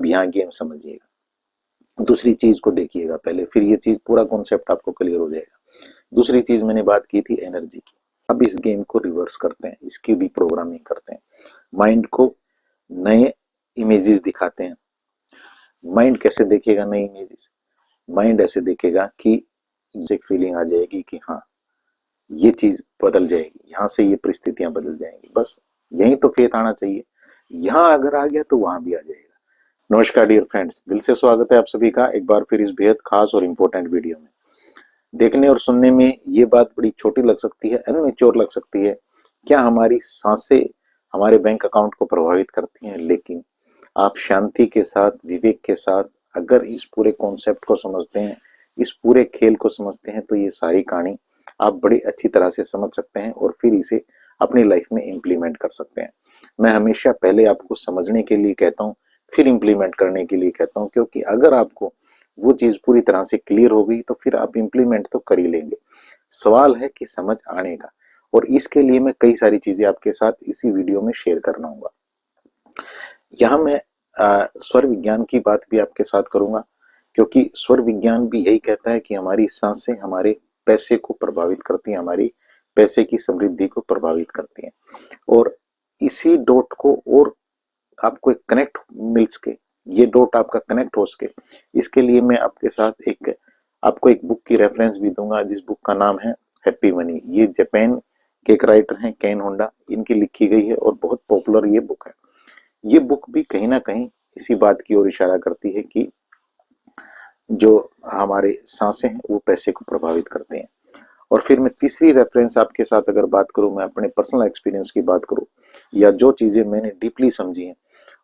यहाँ गेम समझिएगा, दूसरी चीज को देखिएगा पहले, फिर ये चीज पूरा कॉन्सेप्ट आपको क्लियर हो जाएगा। दूसरी चीज मैंने बात की थी एनर्जी की। अब इस गेम को रिवर्स करते हैं, इसकी भी प्रोग्रामिंग करते हैं। माइंड को नए इमेजेस दिखाते हैं। माइंड कैसे देखेगा नई इमेजेस? माइंड ऐसे देखेगा कि एक फीलिंग आ जाएगी कि हाँ, ये चीज बदल जाएगी, यहाँ से ये परिस्थितियां बदल जाएंगी। बस यही तो फेथ आना चाहिए। यहाँ अगर आ गया तो वहां भी आ जाएगा। नमस्कार डियर फ्रेंड्स, दिल से स्वागत है आप सभी का एक बार फिर इस बेहद खास और इम्पोर्टेंट वीडियो में। देखने और सुनने में ये बात बड़ी छोटी लग सकती है, इमेच्योर लग सकती है। क्या हमारी सांसें हमारे बैंक अकाउंट को प्रभावित करती हैं? लेकिन आप शांति के साथ, विवेक के साथ अगर इस पूरे कॉन्सेप्ट को समझते हैं, इस पूरे खेल को समझते हैं, तो ये सारी कहानी आप बड़ी अच्छी तरह से समझ सकते हैं और फिर इसे अपनी लाइफ में इम्प्लीमेंट कर सकते हैं। मैं हमेशा पहले आपको समझने के लिए कहता हूँ, फिर इम्प्लीमेंट करने के लिए कहता हूँ, क्योंकि अगर आपको वो चीज पूरी तरह से क्लियर हो गई तो फिर आप इम्प्लीमेंट तो कर ही लेंगे। सवाल है कि समझ आने का, और इसके लिए मैं कई सारी चीजें आपके साथ इसी वीडियो में शेयर करना होगा। यहाँ मैं स्वर विज्ञान की बात भी आपके साथ करूंगा, क्योंकि स्वर विज्ञान भी यही कहता है कि हमारी सांसें हमारे पैसे को प्रभावित करती हैं, हमारी पैसे की समृद्धि को प्रभावित करती हैं। और इसी डॉट को और आपको एक कनेक्ट मिल सके, ये डॉट आपका कनेक्ट हो सके, इसके लिए मैं आपके साथ आपको एक बुक की रेफरेंस भी दूंगा, जिस बुक का नाम है हैप्पी मनी। ये जापान के एक राइटर हैं केन होंडा, इनकी लिखी गई है और बहुत पॉपुलर ये बुक है। ये बुक भी कहीं ना कहीं इसी बात की ओर इशारा करती है कि जो हमारे सांसें हैं वो पैसे को प्रभावित करते हैं। और फिर मैं तीसरी रेफरेंस आपके साथ अगर बात करूं, मैं अपने पर्सनल एक्सपीरियंस की बात करूं या जो चीजें मैंने डीपली समझी हैं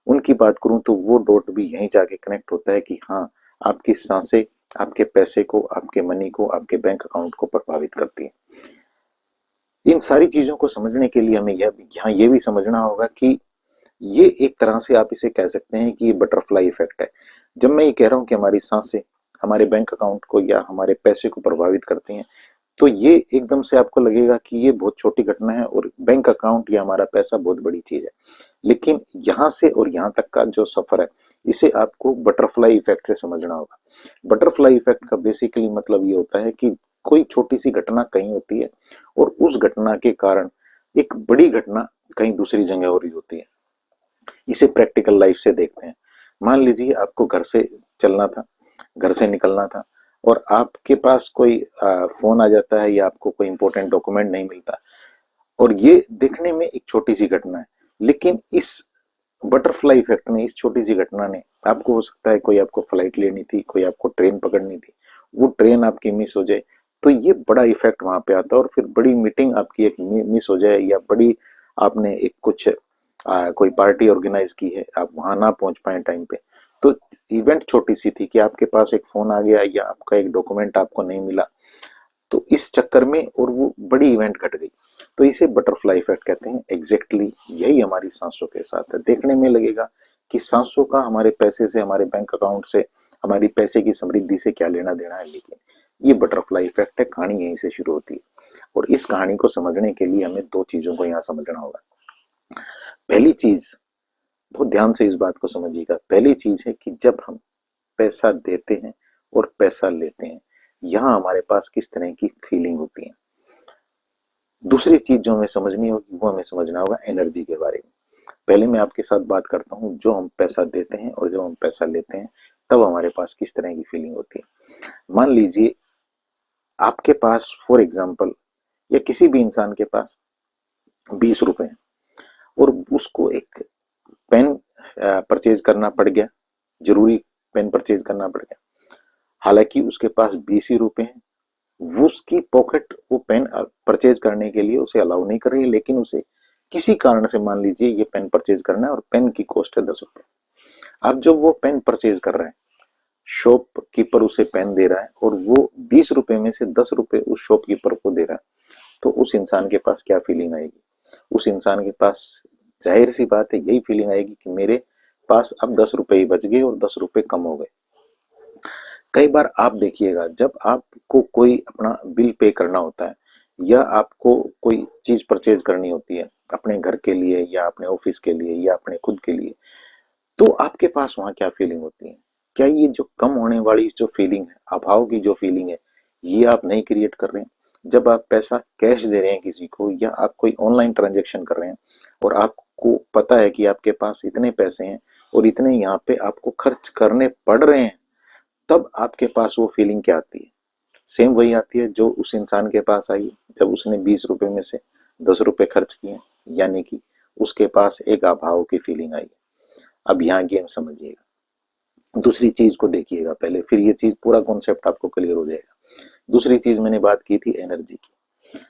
उनकी बात करूं, तो वो डॉट भी यहीं जाके कनेक्ट होता है कि हाँ, आपकी सांसें आपके पैसे को, आपके मनी को, आपके बैंक अकाउंट को प्रभावित करती हैं। इन सारी चीजों को समझने के लिए हमें यहाँ ये भी समझना होगा कि ये एक तरह से आप इसे कह सकते हैं कि ये बटरफ्लाई इफेक्ट है। जब मैं ये कह रहा हूं कि हमारी सांसें हमारे बैंक अकाउंट को या हमारे पैसे को प्रभावित करती हैं, तो ये एकदम से आपको लगेगा कि ये बहुत छोटी घटना है और बैंक अकाउंट या हमारा पैसा बहुत बड़ी चीज है। लेकिन यहां से और यहां तक का जो सफर है, इसे आपको बटरफ्लाई इफेक्ट से समझना होगा। बटरफ्लाई इफेक्ट का बेसिकली मतलब ये होता है कि कोई छोटी सी घटना कहीं होती है और उस घटना के कारण एक बड़ी घटना कहीं दूसरी जगह हो रही होती है। इसे प्रैक्टिकल लाइफ से देखते हैं। मान लीजिए आपको घर से चलना था, घर से निकलना था, और आपके पास कोई फोन आ जाता है या आपको कोई इंपॉर्टेंट डॉक्यूमेंट नहीं मिलता, और ये देखने में एक छोटी सी घटना है, लेकिन इस बटरफ्लाई इफेक्ट ने, इस छोटी सी घटना ने आपको, हो सकता है कोई आपको फ्लाइट लेनी थी, कोई आपको ट्रेन पकड़नी थी, वो ट्रेन आपकी मिस हो जाए, तो ये बड़ा इफेक्ट वहां पे आता है। और फिर बड़ी मीटिंग आपकी एक मिस हो जाए, या बड़ी आपने एक कुछ कोई पार्टी ऑर्गेनाइज की है, आप वहां ना पहुंच पाए टाइम पे, तो इवेंट छोटी सी थी कि आपके पास एक फोन आ गया या आपका एक डॉक्यूमेंट आपको नहीं मिला, तो इस चक्कर में और वो बड़ी इवेंट घट गई। तो इसे बटरफ्लाई इफेक्ट कहते हैं। एग्जैक्टली यही हमारी सांसों के साथ है। देखने में लगेगा कि सांसों का हमारे पैसे से, हमारे बैंक अकाउंट से, हमारी पैसे की समृद्धि से क्या लेना देना है, लेकिन ये बटरफ्लाई इफेक्ट है। कहानी यहीं से शुरू होती है, और इस कहानी को समझने के लिए हमें दो चीजों को यहाँ समझना होगा। पहली चीज, बहुत ध्यान से इस बात को समझिएगा, पहली चीज है कि जब हम पैसा देते हैं और पैसा लेते हैं, यहाँ हमारे पास किस तरह की फीलिंग होती है। दूसरी चीज जो हमें समझनी होगी, वो हमें समझना होगा एनर्जी के बारे में। पहले मैं आपके साथ बात करता हूँ, जो हम पैसा देते हैं और जब हम पैसा लेते हैं तब हमारे पास किस तरह की फीलिंग होती है। मान लीजिए आपके पास फॉर एग्जाम्पल, या किसी भी इंसान के पास 20 रुपए हैं, और उसको एक पेन परचेज करना पड़ गया, जरूरी पेन परचेज करना पड़ गया। हालांकि उसके पास 20 ही रुपए हैं, वो उसकी पॉकेट वो पेन परचेज करने के लिए उसे अलाउ नहीं कर रही है, लेकिन उसे किसी कारण से मान लीजिए ये पेन परचेज करना है और पेन की कॉस्ट है 10 रुपए। अब जब वो पेन परचेज कर रहे हैं, शॉपकीपर उसे पेन दे रहा है और वो 20 रुपए में से 10 रुपए उस शॉपकीपर को दे रहा है, तो उस इंसान के पास क्या फीलिंग आएगी? उस इंसान के पास जाहिर सी बात है यही फीलिंग आएगी कि मेरे पास अब 10 रुपए ही बच गए और 10 रुपए कम हो गए। कई बार आप देखिएगा, जब आपको कोई अपना बिल पे करना होता है या आपको कोई चीज परचेज करनी होती है अपने घर के लिए या अपने ऑफिस के लिए या अपने खुद के लिए, तो आपके पास वहां क्या फीलिंग होती है? क्या ये जो कम होने वाली जो फीलिंग है, अभाव की जो फीलिंग है, ये आप नहीं क्रिएट कर रहे हैं? जब आप पैसा कैश दे रहे हैं किसी को या आप कोई ऑनलाइन ट्रांजेक्शन कर रहे हैं और आपको पता है कि आपके पास इतने पैसे हैं और इतने यहाँ पे आपको खर्च करने पड़ रहे हैं, तब आपके पास वो फीलिंग क्या आती है? सेम वही आती है जो उस इंसान के पास आई जब उसने 20 रुपए में से 10 रुपए खर्च किए, यानी कि उसके पास एक अभाव की फीलिंग आई। अब यहाँ गेम समझिएगा, दूसरी चीज को देखिएगा पहले, फिर ये चीज पूरा कॉन्सेप्ट आपको क्लियर हो जाएगा। दूसरी चीज मैंने बात की थी एनर्जी की।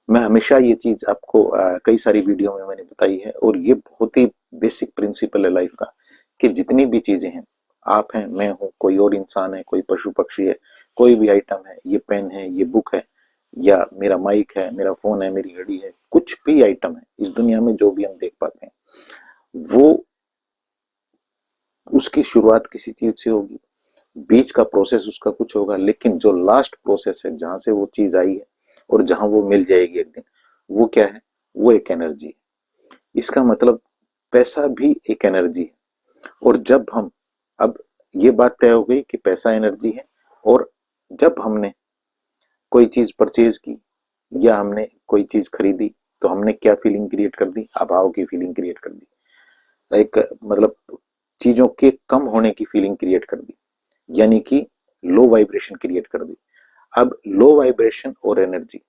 मैं हमेशा ये चीज आपको कई सारी वीडियो में मैंने बताई है और ये बहुत ही बेसिक प्रिंसिपल है लाइफ का कि जितनी भी चीजें हैं, आप हैं, मैं हूं, कोई और इंसान है, कोई पशु पक्षी है, कोई भी आइटम है, ये पेन है, ये बुक है, या मेरा माइक है, मेरा फोन है, मेरी घड़ी है, कुछ भी आइटम है इस दुनिया में जो भी हम देख पाते हैं, वो उसकी शुरुआत किसी चीज से होगी, बीच का प्रोसेस उसका कुछ होगा, लेकिन जो लास्ट प्रोसेस है जहां से वो चीज आई है और जहां वो मिल जाएगी एक दिन, वो क्या है? वो एक एनर्जी है। इसका मतलब पैसा भी एक एनर्जी है। और जब हम, अब ये बात तय हो गई कि पैसा एनर्जी है, और जब हमने कोई चीज परचेज की या हमने कोई चीज खरीदी, तो हमने क्या फीलिंग क्रिएट कर दी? अभाव की फीलिंग क्रिएट कर दी। एक मतलब चीजों के कम होने की फीलिंग क्रिएट कर दी, यानी कि लो वाइब्रेशन क्रिएट कर दी। अब लो वाइब्रेशन और एनर्जी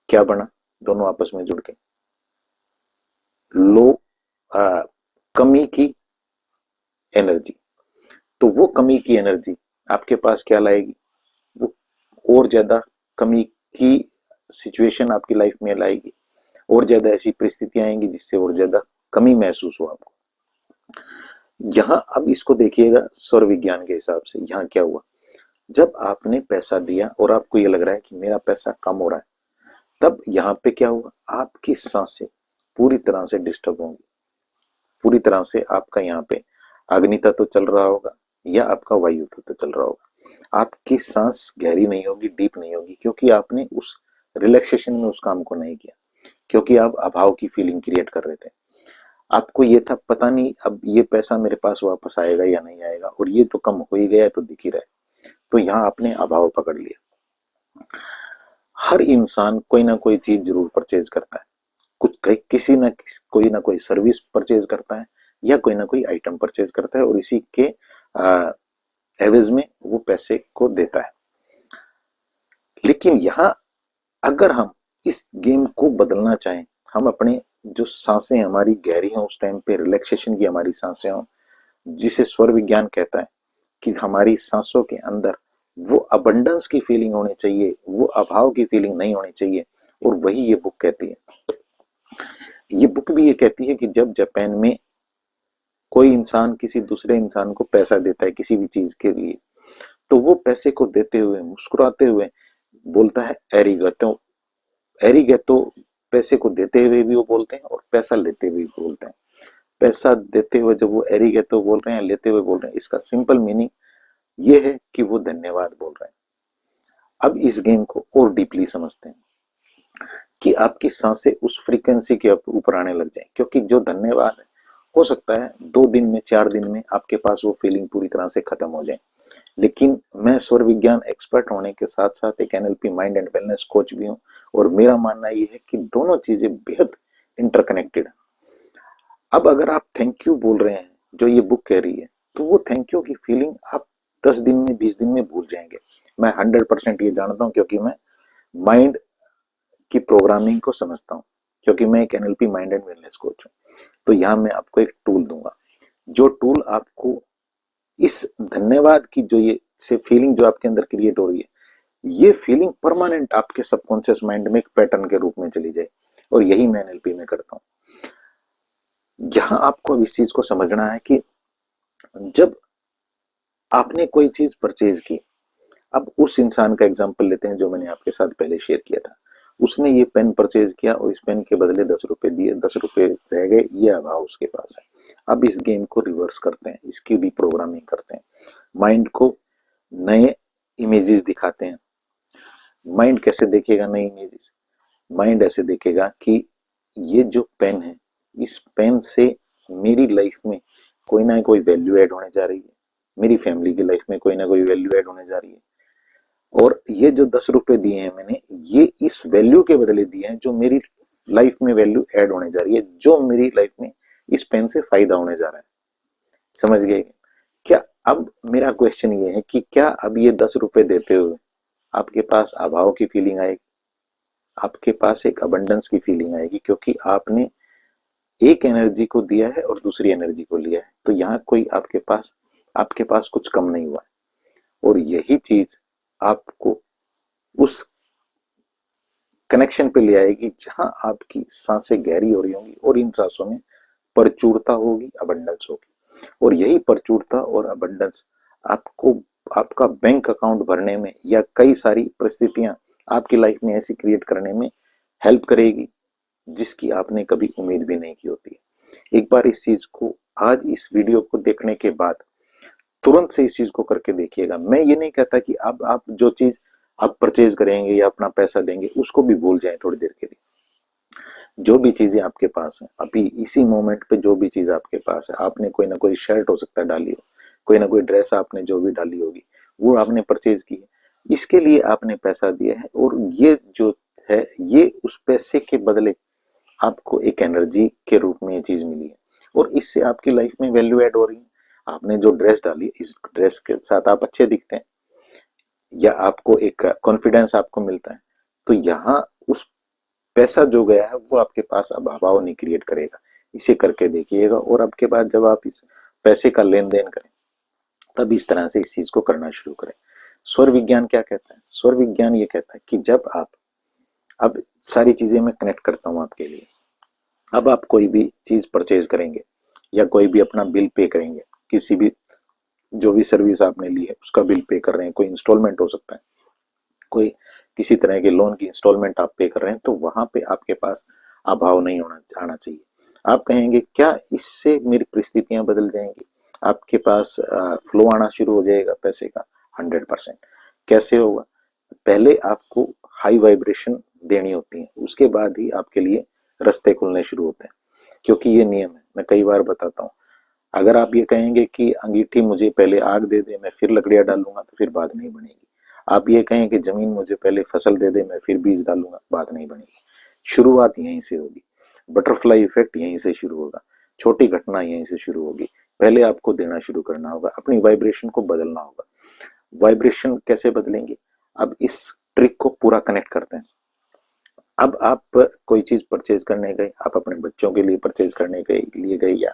क्या बना? दोनों आपस में जुड़ के लो, कमी की एनर्जी। तो वो कमी की एनर्जी आपके पास क्या लाएगी? वो और ज्यादा कमी की सिचुएशन आपकी लाइफ में लाएगी, और ज्यादा ऐसी परिस्थितियां आएंगी जिससे और ज्यादा कमी महसूस हो आपको। यहाँ अब इसको देखिएगा स्वर विज्ञान के हिसाब से, यहाँ क्या हुआ? जब आपने पैसा दिया और आपको ये लग रहा है कि मेरा पैसा कम हो रहा है, तब यहाँ पे क्या हुआ? आपकी सांसें पूरी तरह से डिस्टर्ब होंगी, पूरी तरह से आपका यहाँ पे अग्नि तत्व चल रहा होगा या आपका वायु तत्व चल रहा होगा। आपकी सांस गहरी नहीं होगी, डीप नहीं होगी, क्योंकि आपने उस रिलैक्सेशन में उस काम को नहीं किया, क्योंकि आप अभाव की फीलिंग क्रिएट कर रहे थे। आपको ये था पता नहीं अब ये पैसा मेरे पास वापस आएगा या नहीं आएगा, और ये तो कम हो ही गया है तो दिख ही रहा है। तो यहाँ आपने अभाव पकड़ लिया। हर इंसान कोई ना कोई चीज जरूर परचेज करता है, कुछ किसी ना कोई ना कोई सर्विस परचेज करता है या कोई ना कोई आइटम परचेज करता है, और इसी के एवज में वो पैसे को देता है। लेकिन यहाँ अगर हम इस गेम को बदलना चाहें, हम अपने जो सांसें हमारी गहरी हों उस टाइम पे, रिलैक्सेशन की हमारी सांसें हों, जिसे स्वर विज्ञान कहता है कि हमारी सांसों के अंदर वो अबंडेंस की फीलिंग होनी चाहिए, वो अभाव की फीलिंग नहीं होनी चाहिए। और वही ये बुक कहती है। ये बुक भी ये कहती है कि जब जापान में कोई इंसान किसी दूसरे इंसान को पैसा देता है किसी भी चीज के लिए, तो वो पैसे को देते हुए मुस्कुराते हुए बोलता है एरिगतो। एरिगतो पैसे को देते हुए भी वो बोलते हैं और पैसा लेते हुए भी बोलते हैं। पैसा देते हुए जब वो एरिगतो बोल रहे हैं, लेते हुए बोल रहे हैं, इसका सिंपल मीनिंग ये है कि वो धन्यवाद बोल रहे हैं। अब इस गेम को और डीपली समझते हैं कि आपकी सांसें उस फ्रीक्वेंसी के ऊपर आने लग जाए, क्योंकि जो धन्यवाद है, हो सकता है 2 दिन में 4 दिन में आपके पास वो फीलिंग पूरी तरह से खत्म हो जाए। लेकिन मैं स्वर विज्ञान एक्सपर्ट होने के साथ साथ एक NLP mind and wellness coach भी हूँ, और मेरा मानना ये है कि दोनों चीजें बेहद इंटरकनेक्टेड है। अब अगर आप थैंक यू बोल रहे हैं जो ये बुक कह रही है, तो वो थैंक यू की फीलिंग आप 10 दिन में 20 दिन में भूल जाएंगे। मैं 100% ये जानता हूँ, क्योंकि मैं माइंड की प्रोग्रामिंग को समझता हूँ, क्योंकि मैं एक NLP mind and wellness coach हूँ। तो यहाँ मैं आपको एक टूल दूंगा, जो टूल आपको इस धन्यवाद की जो ये से फीलिंग जो आपके अंदर क्रिएट हो रही है, ये फीलिंग परमानेंट आपके सबकॉन्शियस माइंड में एक पैटर्न के रूप में चली जाए। और यही मैं एनएलपी में करता हूँ। जहां आपको अब इस चीज को समझना है कि जब आपने कोई चीज परचेज की, अब उस इंसान का एग्जांपल लेते हैं जो मैंने आपके साथ पहले शेयर किया था। उसने ये पेन परचेज किया और इस पेन के बदले 10 रुपए दिए, 10 रुपए रह गए, ये अभाव उसके पास है। अब इस गेम को रिवर्स करते हैं, इसकी रिप्रोग्रामिंग करते हैं, माइंड को नए इमेजेस दिखाते हैं। माइंड कैसे देखेगा नई इमेजेस? माइंड ऐसे देखेगा कि ये जो पेन है, इस पेन से मेरी लाइफ में कोई ना कोई वैल्यू ऐड होने जा रही है, मेरी फैमिली की लाइफ में कोई ना कोई वैल्यू ऐड होने जा रही है। और ये जो 10 रुपए दिए हैं मैंने, ये इस वैल्यू के बदले दिए हैं जो मेरी लाइफ में वैल्यू ऐड होने जा रही है, जो मेरी लाइफ में इस पेन से फायदा होने जा रहा है। समझ गए क्या? अब मेरा क्वेश्चन ये है कि क्या अब ये 10 रुपए देते हुए आपके पास अभाव की फीलिंग आएगी? आपके पास एक अबंडेंस की फीलिंग आएगी, क्योंकि आपने एक एनर्जी को दिया है और दूसरी एनर्जी को लिया है, तो यहाँ कोई आपके पास कुछ कम नहीं हुआ है। और यही चीज आपको उस कनेक्शन पे ले आएगी जहां आपकी सांसें गहरी हो रही होंगी और इन सांसों में प्रचुरता होगी, अबंडेंस होगी। और यही प्रचुरता और अबंडेंस आपको आपका बैंक अकाउंट भरने में या कई सारी परिस्थितियां आपकी लाइफ में ऐसी क्रिएट करने में हेल्प करेगी जिसकी आपने कभी उम्मीद भी नहीं की होती है। एक बार इस चीज को, आज इस वीडियो को देखने के बाद तुरंत से इस चीज को करके देखिएगा। मैं ये नहीं कहता कि अब आप जो चीज आप परचेज करेंगे या अपना पैसा देंगे उसको भी भूल जाएं थोड़ी देर के लिए। जो भी चीजें आपके पास है अभी इसी मोमेंट पे, जो भी चीज आपके पास है, आपने कोई ना कोई शर्ट हो सकता है डाली हो, कोई ना कोई ड्रेस आपने जो भी डाली होगी वो आपने परचेज की है, इसके लिए आपने पैसा दिया है। और ये जो है, ये उस पैसे के बदले आपको एक एनर्जी के रूप में ये चीज मिली है और इससे आपकी लाइफ में वैल्यू ऐड हो रही है। आपने जो ड्रेस डाली, इस ड्रेस के साथ आप अच्छे दिखते हैं या आपको एक कॉन्फिडेंस आपको मिलता है, तो यहाँ उस पैसा जो गया है वो आपके पास अब अभाव नहीं क्रिएट करेगा। इसे करके देखिएगा और अब के बाद जब आप इस पैसे का लेन देन करें तब इस तरह से इस चीज को करना शुरू करें। स्वर विज्ञान क्या कहता है? स्वर विज्ञान ये कहता है कि जब आप, अब सारी चीजें मैं कनेक्ट करता हूं आपके लिए। अब आप कोई भी चीज परचेज करेंगे या कोई भी अपना बिल पे करेंगे, किसी भी जो भी सर्विस आपने ली है उसका बिल पे कर रहे हैं, कोई इंस्टॉलमेंट हो सकता है, कोई किसी तरह के लोन की इंस्टॉलमेंट आप पे कर रहे हैं, तो वहां पे आपके पास अभाव नहीं होना आना चाहिए। आप कहेंगे क्या इससे मेरी परिस्थितियां बदल जाएंगी, आपके पास फ्लो आना शुरू हो जाएगा पैसे का? 100%। कैसे होगा? पहले आपको हाई वाइब्रेशन देनी होती है, उसके बाद ही आपके लिए रास्ते खुलने शुरू होते हैं। क्योंकि ये नियम है, मैं कई बार बताता हूँ। अगर आप ये कहेंगे कि अंगीठी मुझे पहले आग दे दे मैं फिर लकड़ियां डालूंगा, तो फिर बात नहीं बनेगी। आप ये कहें कि जमीन मुझे पहले फसल दे दे मैं फिर बीज डालूंगा, बात नहीं बनेगी। शुरुआत यहीं से होगी। बटरफ्लाई इफेक्ट यहीं से शुरू होगा। छोटी घटना यहीं से शुरू होगी। पहले आपको देना शुरू करना होगा, अपनी वाइब्रेशन को बदलना होगा। वाइब्रेशन कैसे बदलेंगे? अब इस ट्रिक को पूरा कनेक्ट करते हैं। अब आप कोई चीज परचेज करने गए, आप अपने बच्चों के लिए परचेज करने गए लिए गए या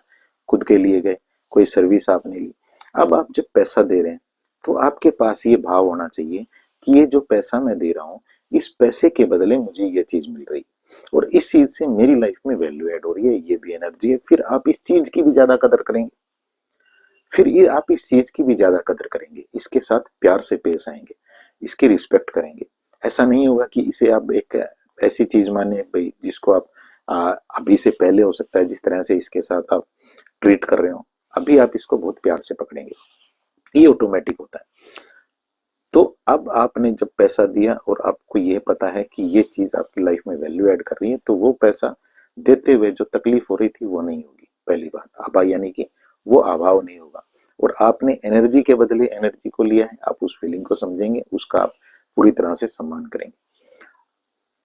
खुद के लिए गए, कोई सर्विस आपने ली। अब आप जब पैसा दे रहे हैं तो आपके पास ये भाव होना चाहिए कि ये जो पैसा मैं दे रहा हूँ, इस पैसे के बदले मुझे ये चीज मिल रही है और इस चीज से मेरी लाइफ में वैल्यू ऐड हो रही है, ये भी एनर्जी है। फिर आप इस चीज की भी ज्यादा कदर करेंगे, फिर ये आप इस चीज की भी ज्यादा कदर करेंगे, इसके साथ प्यार से पेश आएंगे, इसकी रिस्पेक्ट करेंगे। ऐसा नहीं होगा कि इसे आप एक ऐसी चीज माने भाई जिसको आप अभी से पहले हो सकता है जिस तरह से इसके साथ आप ट्रीट कर रहे हो, अभी आप इसको बहुत प्यार से पकड़ेंगे, ये ऑटोमेटिक होता है। तो अब आपने जब पैसा दिया और आपको ये पता है कि ये चीज आपकी लाइफ में वैल्यू ऐड कर रही है, तो वो पैसा देते हुए जो तकलीफ हो रही थी वो नहीं होगी। पहली बात आभा, यानी कि वो अभाव नहीं होगा। और आपने एनर्जी के बदले एनर्जी को लिया है, आप उस फीलिंग को समझेंगे, उसका आप पूरी तरह से सम्मान करेंगे।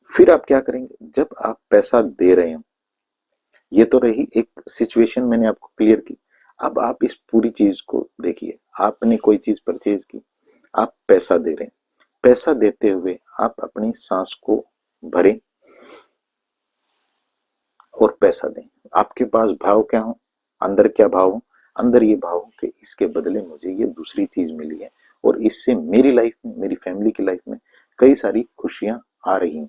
फिर आप क्या करेंगे? जब आप पैसा दे रहे हो, ये तो रही एक सिचुएशन मैंने आपको क्लियर की। अब आप इस पूरी चीज को देखिए, आपने कोई चीज परचेज की, आप पैसा दे रहे हैं, पैसा देते हुए आप अपनी सांस को भरें और पैसा दें। आपके पास भाव क्या हो? अंदर क्या भाव हो? अंदर ये भाव हो कि इसके बदले मुझे ये दूसरी चीज मिली है और इससे मेरी लाइफ में, मेरी फैमिली की लाइफ में कई सारी खुशियां आ रही हैं।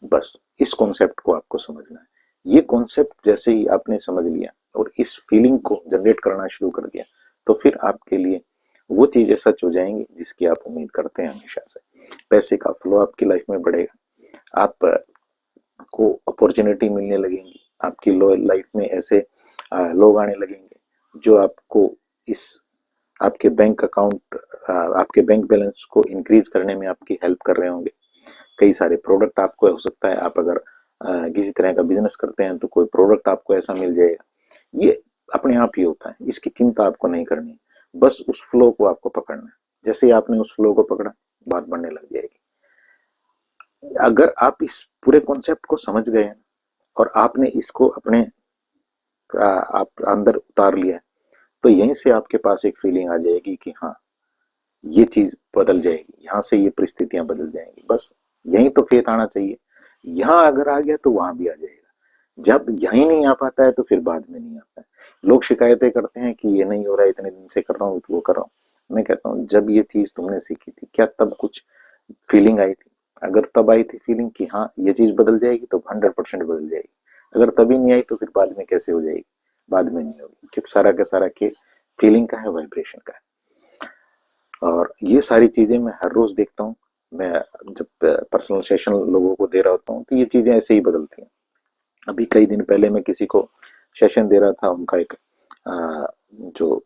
बस इस कॉन्सेप्ट को आपको समझना है। ये कॉन्सेप्ट जैसे ही आपने समझ लिया और इस फीलिंग को जनरेट करना शुरू कर दिया, तो फिर आपके लिए वो चीजें सच हो जाएंगी जिसकी आप उम्मीद करते हैं हमेशा से। पैसे का फ्लो आपकी लाइफ में बढ़ेगा, आप को अपॉर्चुनिटी मिलने लगेंगी, आपकी लाइफ में ऐसे लोग आने लगेंगे जो आपको इस आपके बैंक अकाउंट, आपके बैंक बैलेंस को इंक्रीज करने में आपकी हेल्प कर रहे होंगे। कई सारे प्रोडक्ट आपको, हो सकता है आप अगर किसी तरह का बिजनेस करते हैं तो कोई प्रोडक्ट आपको ऐसा मिल जाएगा। ये अपने आप ही होता है, इसकी चिंता आपको नहीं करनी है, बस उस फ्लो को आपको पकड़ना है। जैसे ही आपने उस फ्लो को पकड़ा, बात बढ़ने लग जाएगी। अगर आप इस पूरे कॉन्सेप्ट को समझ गए हैं और आपने इसको अपने आप अंदर उतार लिया है, तो यहीं से आपके पास एक फीलिंग आ जाएगी कि हाँ, ये चीज बदल जाएगी, यहाँ से ये परिस्थितियां बदल जाएंगी। बस यहीं तो फेथ आना चाहिए। यहाँ अगर आ गया तो वहां भी आ जाएगा। जब यहीं नहीं आ पाता है तो फिर बाद में नहीं आता है। लोग शिकायतें करते हैं कि ये नहीं हो रहा है, इतने दिन से कर रहा हूँ तो वो कर रहा हूँ। मैं कहता हूँ, जब ये चीज तुमने सीखी थी, क्या तब कुछ फीलिंग आई थी? अगर तब आई थी फीलिंग कि हाँ ये चीज बदल जाएगी, तो 100% बदल जाएगी। अगर तभी नहीं आई तो फिर बाद में कैसे हो जाएगी? बाद में नहीं होगी, क्योंकि सारा का सारा खेल फीलिंग का है, वाइब्रेशन का है। और ये सारी चीजें मैं हर रोज देखता हूँ। मैं जब पर्सनल सेशन लोगों को दे रहा होता हूँ तो ये चीजें ऐसे ही बदलती हैं। अभी कई दिन पहले मैं किसी को सेशन दे रहा था, उनका एक जो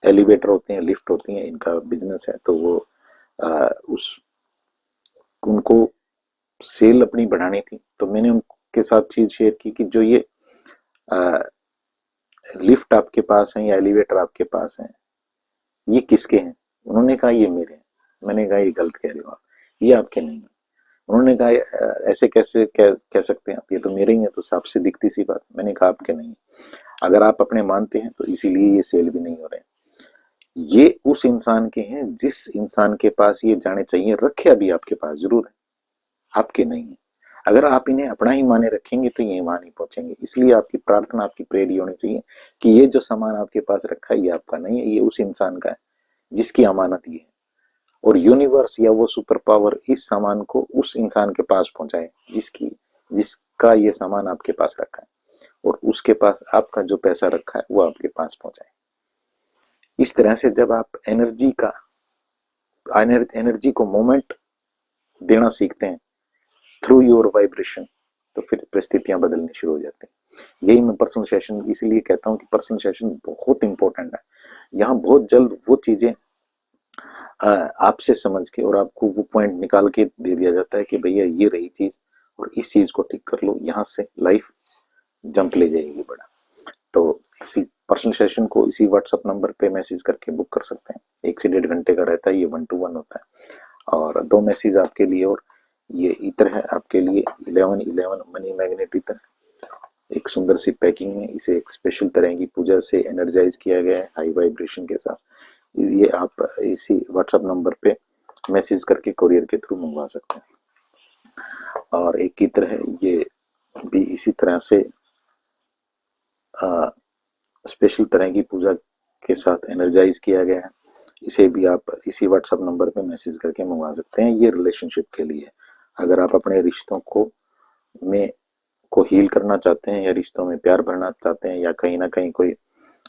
एलिवेटर होते हैं, लिफ्ट होती हैं, इनका बिजनेस है। तो वो उस उनको सेल अपनी बढ़ानी थी, तो मैंने उनके साथ चीज शेयर की कि जो ये लिफ्ट आपके पास है या एलिवेटर आपके पास है, ये किसके हैं? उन्होंने कहा ये मेरे हैं। मैंने कहा ये गलत कह रहे हो आप, ये आपके नहीं है। उन्होंने कहा ऐसे कैसे कह सकते हैं आप, ये तो मेरे ही है। तो साफ से दिखती सी बात। मैंने कहा आपके नहीं है। अगर आप अपने मानते हैं तो इसीलिए ये सेल भी नहीं हो रहे हैं। ये उस इंसान के हैं जिस इंसान के पास ये जाने चाहिए, रखे अभी आपके पास जरूर है, आपके नहीं है। अगर आप इन्हें अपना ही माने रखेंगे तो ये वहां नहीं पहुंचेंगे। इसलिए आपकी प्रार्थना, आपकी प्रेरी होनी चाहिए कि ये जो सामान आपके पास रखा है, ये आपका नहीं है, ये उस इंसान का है जिसकी अमानत ये है। और यूनिवर्स या वो सुपर पावर इस सामान को उस इंसान के पास पहुंचाए जिसका ये सामान आपके पास रखा है, और उसके पास आपका जो पैसा रखा है वो आपके पास पहुंचाए। इस तरह से जब आप एनर्जी को मोमेंट देना सीखते हैं थ्रू योर वाइब्रेशन, तो फिर परिस्थितियां बदलनी शुरू हो जाती हैं। यही मैं पर्सनल सेशन इसलिए कहता हूँ कि पर्सनल सेशन बहुत इंपॉर्टेंट है। यहाँ बहुत जल्द वो चीजें आपसे समझ के और आपको वो पॉइंट निकाल के दे दिया जाता है कि भैया ये रही चीज, और इस चीज को ठीक कर लो, यहाँ से लाइफ जंप ले जाएगी बड़ा। तो इसी पर्सनल सेशन को इसी व्हाट्सएप नंबर पे मैसेज करके बुक कर सकते हैं। 1 से 1.5 घंटे का रहता है, ये 1-to-1 होता है। और 2 मैसेज आपके लिए, और ये इत्र है आपके लिए 1111 मनी मैग्नेट इत्र। एक सुंदर सी पैकिंग में इसे एक स्पेशल तरह की पूजा से एनर्जाइज किया गया है, हाई वाइब्रेशन के साथ। ये आप इसी व्हाट्सएप नंबर पे मैसेज करके कोरियर के थ्रू मंगवा सकते हैं। और एक इत्र है, ये भी इसी तरह से स्पेशल तरह की पूजा के साथ एनर्जाइज किया गया है। इसे भी आप इसी व्हाट्सएप नंबर पे मैसेज करके मंगवा सकते हैं। ये रिलेशनशिप के लिए, अगर आप अपने रिश्तों में को हील करना चाहते हैं, या रिश्तों में प्यार भरना चाहते हैं, या कहीं ना कहीं कोई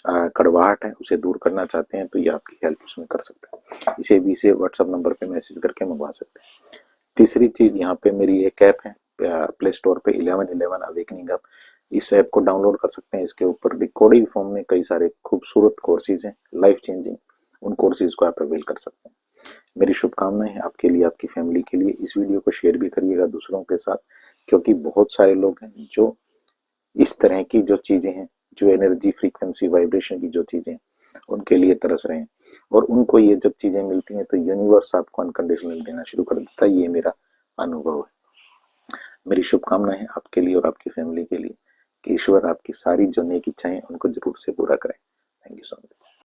कड़वाहट है उसे दूर करना चाहते हैं, तो ये आपकी हेल्प उसमें कर सकते हैं। इसे व्हाट्सएप नंबर पे मैसेज करके मंगवा सकते हैं। तीसरी चीज, यहाँ पे मेरी एक ऐप है प्ले स्टोर पे, 1111 अवेकनिंग ऐप। इस ऐप को डाउनलोड कर सकते हैं। इसके ऊपर रिकॉर्डिंग फॉर्म में कई सारे खूबसूरत कोर्सेज हैं, लाइफ चेंजिंग। उन कोर्सेज को आप अवेल कर सकते हैं। मेरी शुभकामनाएं हैं आपके लिए, आपकी फैमिली के लिए। इस वीडियो को शेयर भी करिएगा दूसरों के साथ, क्योंकि बहुत सारे लोग हैं जो इस तरह की जो चीजें हैं, जो एनर्जी फ्रीक्वेंसी वाइब्रेशन की जो चीजें, उनके लिए तरस रहे हैं। और उनको ये जब चीजें मिलती हैं तो यूनिवर्स आपको अनकंडीशनल देना शुरू कर देता है। ये मेरा अनुभव है। मेरी शुभकामनाएं हैं आपके लिए और आपकी फैमिली के लिए कि ईश्वर आपकी सारी जो नेक इच्छाएं उनको जरूर से पूरा करें। Thank you so much.